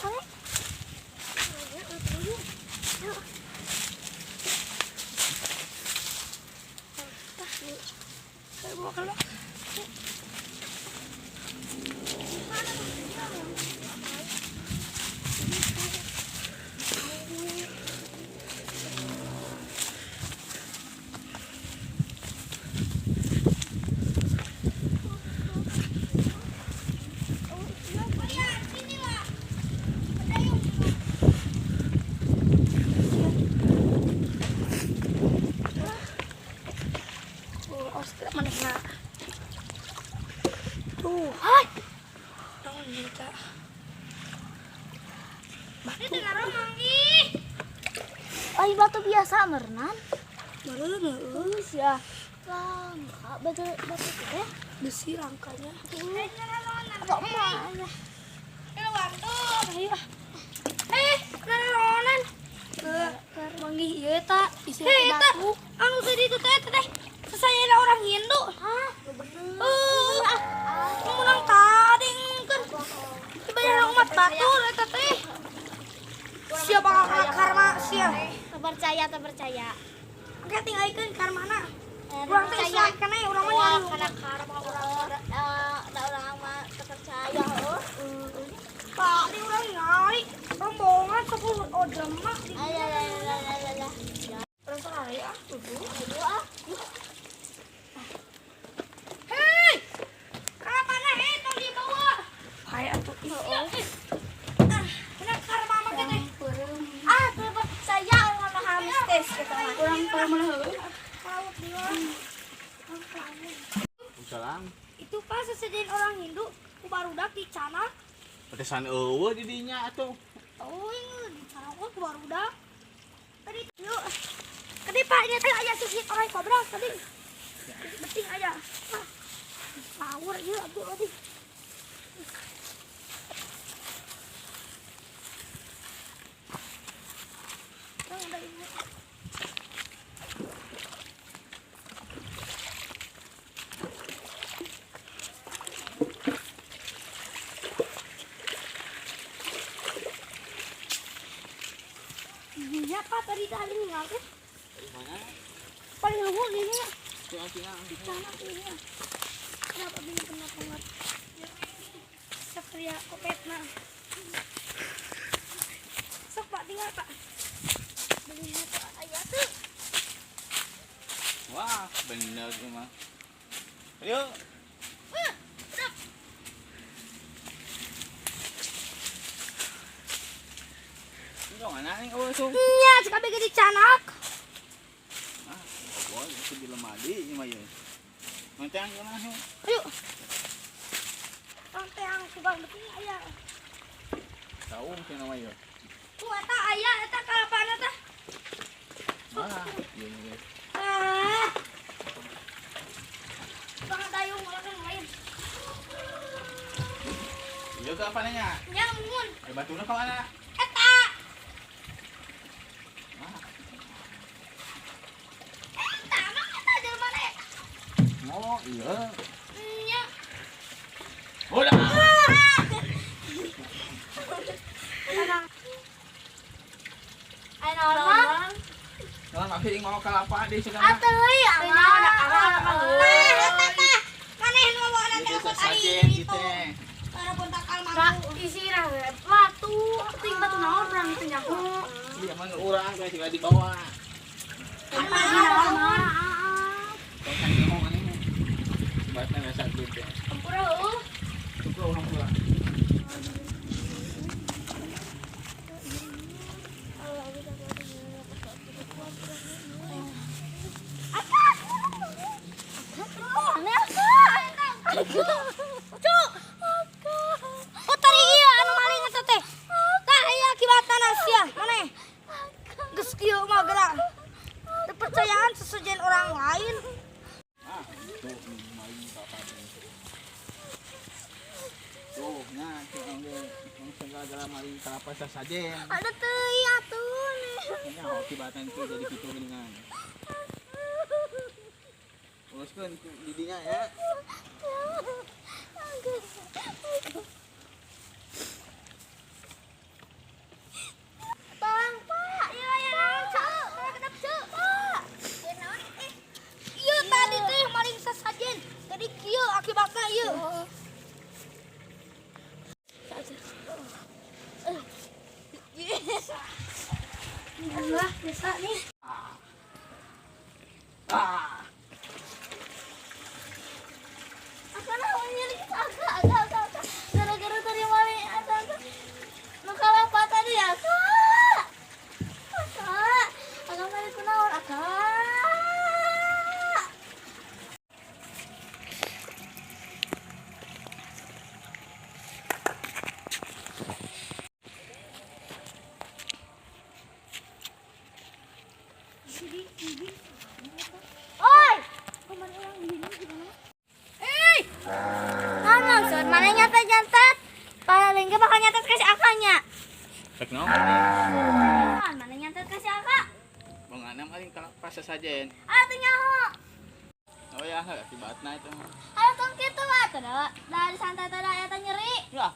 kali. Tuh, hai. Dong kita. Batu. Ay, batu biasa merenan. Baru geus ya. Langka batu teh besi rangkanya. Kok mah. Ayo. Naronan. Manggih ieu ta isi batu. Anu tadi itu teh. Saya orang Hindu. Hah? Menang tading kan. Sebanyak umat batur eta teh. Siapa bakal karma sia? Terpercaya. Oke tinggalikeun karmana. Urang teh saekeun we urang mah nyari kana karma urang mah terpercaya heuh. Tadi urang nyari rombongan 10 odem mah. Aya. Urang sarari tuh. Itu pas sesajen orang Hindu ku barudak di Canak. Pedesan eueuh di dinya atuh. Oh, di Canak ku barudak. Tadi yuk. Tadi Pak ini teh aya sisik orang kobra tadi. Beting aja. Power ieu atuh tadi. Iya Pak, tadi ninggal teh. Mana? Paling luhur ini ya. Di sana ini ya. Kenapa begini kena banget? Satria kopetna. Sok Pak tinggal Pak. Begini Pak aya tuh. Wah, bener mah. Ayo. Mana nih kau itu? Iya, cekap di Canak. Boy, itu di lemari ini mah ya. Manteng gimana sih? Ayo. Manteng tukang beting aya. Tahu mungkin nama ya. Tuh eta aya eta kalapana teh. Iya. Bang dayung orang lain. Iya ke apa nanya? Nyamun. Batuna ke mana? Eta. Oh iya. Iya. Udah. Ayo orang. Kalau nggak kirim mau kelapa di sana. Atuh ya. Maneh nu mau ada telepon ari itu. Para bontakal mau. Isirah batu. Ting batu naon urang itu nyaho. Iya mana urang kayak juga di bawah. Apa nama? Kan ngomong aneh. Batna nasa dulu ya. Ampura heuh. Tuh orang pula. Oh tadi iya anu maling eta teh. Tah ieu akibatna sia maneh. Geus kieu mah geura. Kepercayaan sesajen orang lain. Tuh, nah, yang segala maling kelapa saja. Ada teuing atuh nih. Ini akibatnya itu jadi gitu dengan. Uruskan didinya ya. Akana menyelih agak. Gara-gara tadi maling ada. Nukala apa tadi ya, Kak? Kak, agak maling kunaon, Kak. Oi! Ngomong, Sur. Mana nyatet-nyatet? Paling gak bakal nyatet kasih akanya. Tek no. Mana nyatet kasih akak? Bang anam kali proses saja. Ah, tuh nyaho. Oh ya, tiba-tiba itu. Ayo tong kitu mah. Dari santai tadi ayatnya nyeri. Ya,